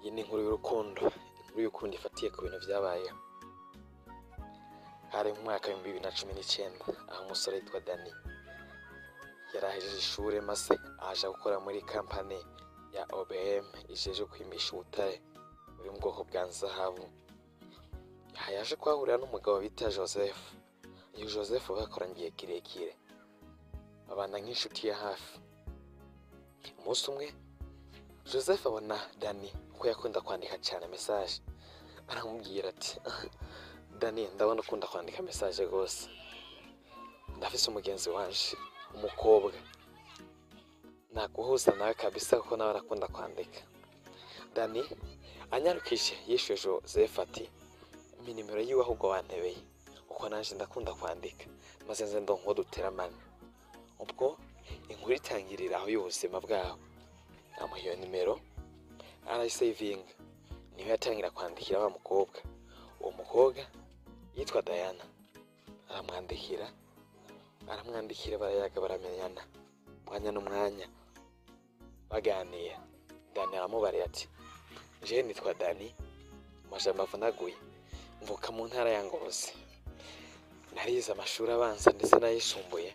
Iyi ni inkuru y'urukundo, inkuru y'urukundo ifatiye ku bintu byabaye. Hari mu mwaka wa 2019 aho umusore yitwa Dani yarahejeje ishuri maze aje gukora muri kampani ya OBM ijeje kwimisha ubutare buri mu bwoko bwa zahabu. Yaje kwahurira n'umugabo bita Joseph. Uyu Joseph bakoranye igihe kirekire, babana nk'inshuti ya hafi. Umunsi umwe Joseph abona Dani ko yakunda kwandika cyane message, aramubwira ati Dani, ndabona ukunda kwandika message rwose, ndafise umugenzi wanje umukobwa naguhuza nawe kabisa kuko nawe arakunda kwandika. Dani anyarukije yishuye Joseph ati mi nimero yiwe ahubwo wantebeye uko nanje ndakunda kwandika maze nze ndonko duteramana. Ubwo inkuru itangirira aho y'ubuzima bwaho, amuha iyo nimero arayisavinga, niho yatangira kwandikira wa mukobwa. Uwo mukobwa yitwa Diana, aramwandikira barayaga baramenyana mwanya n'umwanya baganira. Dani aramubariye ati je nitwa Dani, majambo avunaguye, mvuka mu ntara ya Ngozi, narize amashuri abanza ndetse n'ayisumbuye,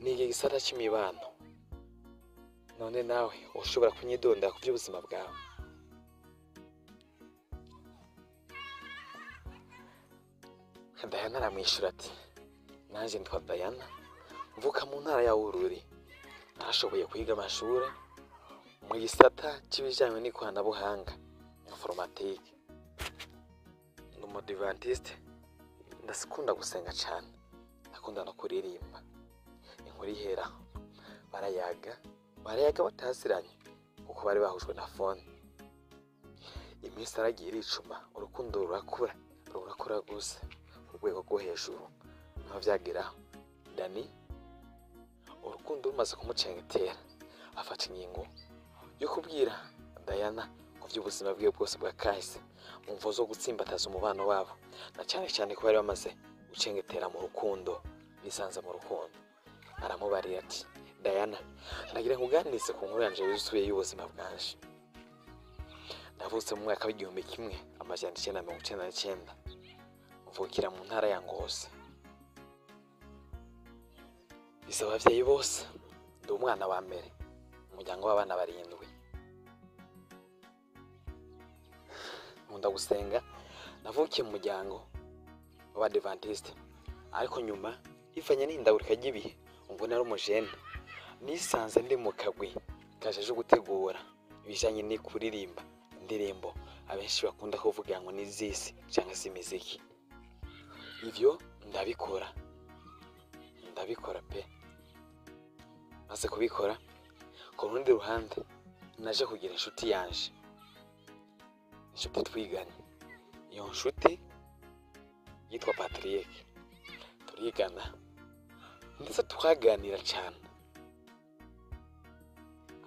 niga igisata cy'imibano. None nawe ushobora kunyidondera ku by'ubuzima bwawe? Diana aramwishyura ati nanjye nitwa Diana, mvuka mu ntara ya Bururi, narashoboye kwiga amashuri mu gisata cy'ibijyanye n'ikoranabuhanga informatique, ni umudivantiste, ndakunda gusenga cyane, ndakunda no kuririmba. Inkuru ihera barayaga bataziranye kuko bari bahujwe na phone. Iminsi aragiye iricuma, urukundo rurakura gusa ku rwego rwo hejuru. Naho byageraho Dani urukundo rumaze kumucengetera, afata ingingo yo kubwira Diana ku by'ubuzima bwe bwose bwa kahise, mu mvo zo gutsimbataza umubano wabo, na cyane cyane ko bari bamaze gucengetera mu rukundo, bisanze mu rukundo. Aramubarira ati Diana, ndagira nkuganirize ku nkuru yanje yuzuye y'ubuzima bwanje. Navutse mu mwaka w'1999, mvukira mu ntara ya Ngozi. Bize abavyeyi bose, ndi umwana wa mbere mu muryango w'abana 7. Nkunda gusenga, navukiye mu muryango w'Abadventiste, ariko nyuma ivanye n'ihindagurika ry'ibihe, ubwo nari umujene, nisanze ndi mu kagwi kajeje gutegura ibijanye ni kuririmba indirimbo abenshi bakunda kuvuga ngo ni zisi cyangwa se imiziki. Ivyo ndabikora pe. Maze kubikora, ku rundi ruhande naje kugira inshuti yanje, inshuti twiganye. Iyo nshuti yitwa Patrick, turigana ndetse tukaganira cyane,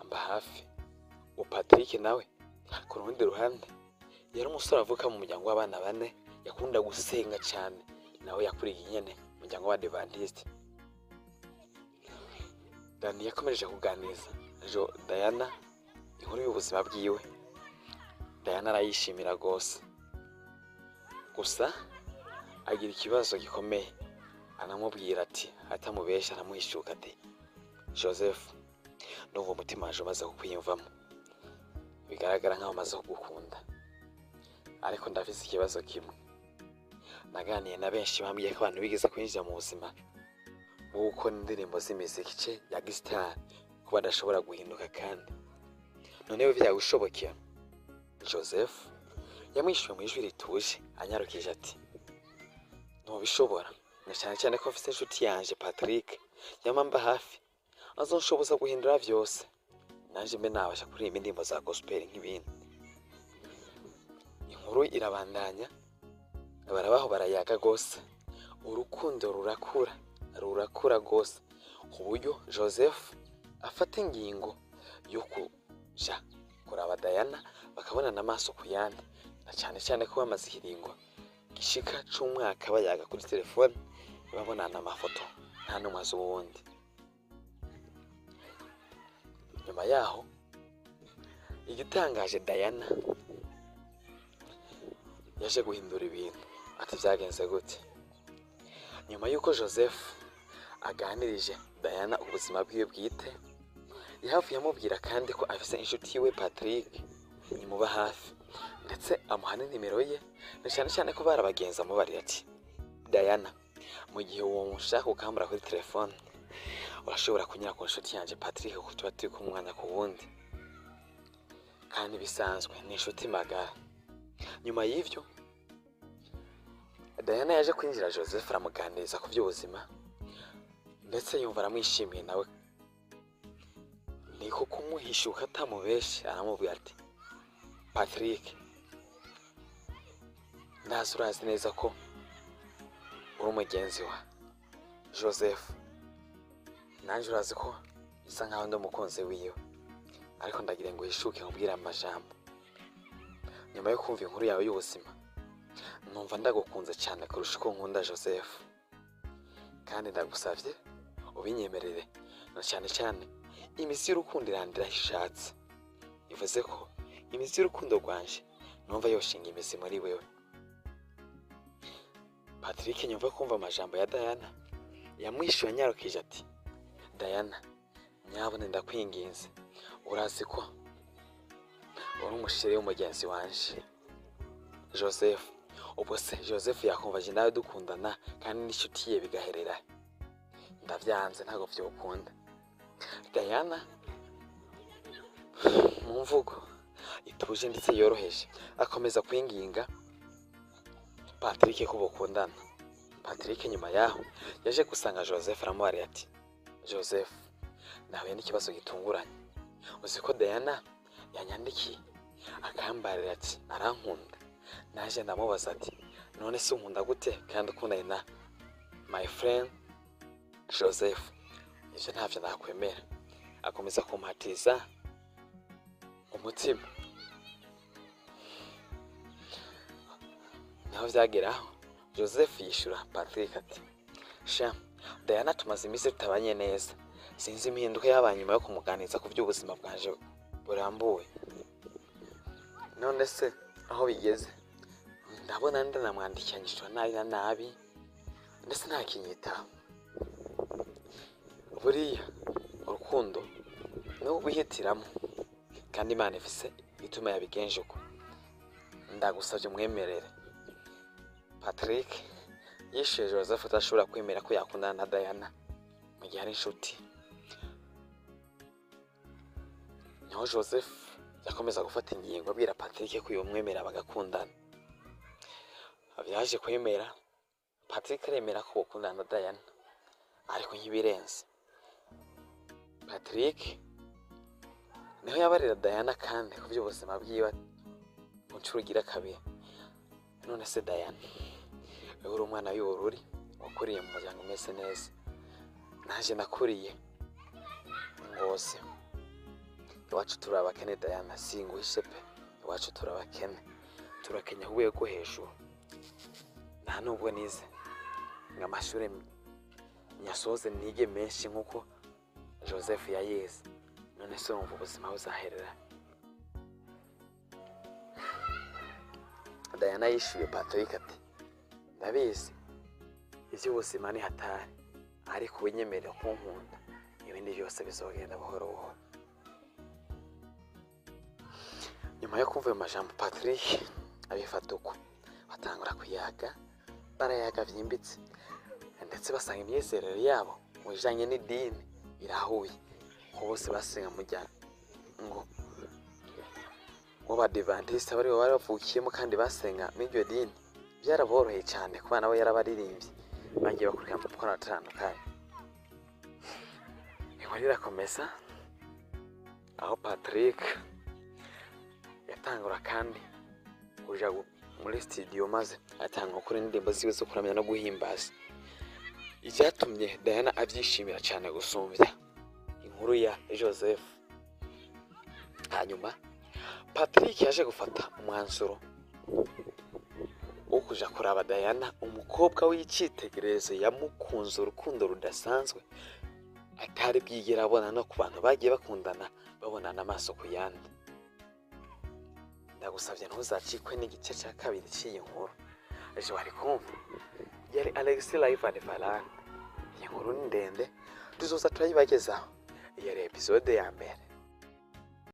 amba hafi. Uwo Patrick nawe ku rundi ruhande yari umusore avuka mu muryango w'abana 4, yakunda gusenga cyane, nawe yakuriye nyene mu muryango w'Abadventiste. Dani yakomeje kuganiriza Diana inkuru y'ubuzima bwiwe. Diana arayishimira rwose, gusa agira ikibazo gikomeye. Anamubwira ati atamubesha, aramuhishuka ati Joseph, n'uwo mutima waje umaze kukwiyumvamo, bigaragara nk'aho umaze kugukunda, ariko ndafise ikibazo kimwe. Naganiye na benshi bambwiye ko abantu bigeze kwinjira mu buzima bwo gukora indirimbo z'imiziki ya guitar ko badashobora guhinduka, kandi noneho byagushobokera. Joseph yamwishyuye mu ijwi rituje, anyarukije ati ntubishobora, na cyane cyane ko mfite inshuti yanje Patrick yamamba hafi, azonshoboza guhindura byose, nanje mbe nabasha kuririmba indirimbo za gospel nk'ibindi. Inkuru irabandanya, barabaho barayaga rwose, urukundo rurakura rwose, ku buryo Joseph afata ingingo yo kuja kuraba Diana, bakabonana amaso ku yandi, na cyane cyane ko bamaze ikiringo gishika c'umwaka bayaga kuri telefone, babonana amafoto nta numwe azi uwundi. Nyuma yaho igitangaje Diana yaje guhindura ibintu. Ati byagenze gute? Nyuma y'uko Joseph aganirije Diana ubuzima bwiwe bwite, yahavuye amubwira kandi ko afise inshuti yiwe Patrick imuba hafi, ndetse amuha nimero ye, na cyane cyane ko barabagenza amubarira ati Diana, mu gihe uwo mushaka ukambura kuri telefone urashobora kunyura ku nshuti yanjye Patrick kuko tuba turi ku mwanya ku wundi, kandi bisanzwe ni inshuti magara. Nyuma y'ivyo Diana yaje kwinjira Joseph aramuganiriza ku by'ubuzima, ndetse yumva aramwishimiye nawe niko kumuhishuka atamubeshe, aramubwira ati Patrick, ndazi urazi neza ko uri umugenzi wa Joseph, nanjye urazi ko bisa nkaho ndi umukunzi wiwe, ariko ndagira ngo uhishuke nkubwire amajambo. Nyuma yo kumva inkuru yawe y'ubuzima, numva ndagukunze cyane kurusha uko nkunda Joseph, kandi ndagusavye ubinyemerere, na cyane cyane imisi y'urukundo irandira ishatse. Bivuze ko imisi y'urukundo rwanje numva yoshinga imisi muri wewe. Patrick nyumva kumva amajambo ya Diana, yamwishuye anyarukije ati Diana, nyabone ndakwinginze, urazi ko uri umushire w'umugenzi wanje Joseph. Ubwo se Joseph yakumva je nawe dukundana kandi n'inshuti ye bigaherera? Ndavyanze, ntago vyokunda. Diana mu mvugo ituje ndetse yoroheje akomeza kwinginga Patrick ko bokundana. Patrick nyuma yaho yaje gusanga Joseph aramubariye ati Joseph, nawe n'ikibazo gitunguranye, uzi ko Diana yanyandikiye akambarira ati arankunda. Naje ndamubaza ati none se unkunda gute kandi ukundanye na my friend Joseph? Ivyo ntavyo nakwemera. Akomeza kumpatiza umutima. Naho vyageraho Joseph yishura Patrick ati sha Diana tumaze iminsi tutabanye neza, sinzi impinduka yabaye nyuma yo kumuganiza ku by'ubuzima bwanje burambuwe. None se aho bigeze? Ndabona ndanamwandikanyishwa nabi na nabi, ndetse ntakinyitaho. Buriya urukundo ni uguhitiramo, kandi Imana ifise ituma yabigenje uko. Ndagusavye umwemerere. Patrick yishuye Joseph atashobora kwemera ko yakundana na Diana mu gihe ari inshuti. Naho Joseph yakomeza gufata ingingo abwira Patrick ko yomwemera bagakundana. Abyaje kwemera, Patrick aremera ko bakundana na Diana, ariko nkibirenze. Patrick niho yabarira Diana kandi ku by'ubuzima bwiwe mu ncuro igira kabiri. None se Diana, wewe uri umwana w'ubururi wakuriye mu muryango umeze neza, naje nakuriye ngose. Iwacu turabakene Diana, singuhishe pe, iwacu turabakene, turakenya huye ko hejuru. Nta nubwo nize ngamashuri nyasoze nige menshi nkuko Joseph yayize. None se umva ubuzima buzaherera? Diana yishuye Patrick ati ndabizi iby'ubuzima ni hatari, ariko winyemerera kunkunda ibindi byose bizogenda buhoro buhoro. Nyuma yo kumva ayo majambo Patrick abifata uko, batangura kuyaga, barayaga vyimbitse, ndetse basanga imyizerere yabo mu bijanye n'idini irahuye. Bose basenga mujyana ngo Abadiventiste bari bavukiyemo kandi basenga n'iryo dini, byaraboroheye cyane kuba nabo yarabaririmbye bagiye bakurikira amakuru atandukanye. Inkuru irakomeza aho Patrick yatangura kandi kuja muri studio maze atanga gukora indirimbo ziwe zo kuramya no guhimbaza. Icyatumye Diana abyishimira cyane gusumbya inkuru ya Joseph. Hanyuma Patrick yaje gufata umwanzuro wo kuja kuraba Diana, umukobwa w'icitegererezo yamukunze urukundo rudasanzwe atari bwigera abona no ku bantu bagiye bakundana babonana amaso ku yandi. ndagusabye ntuzacikwe n'igice cya kabiri cy'iyi nkuru. Ejo wari kumva yari Alex Live and Varane. Iyi nkuru ni ndende tuzoza turayibagezaho. Iyi ari episode ya mbere.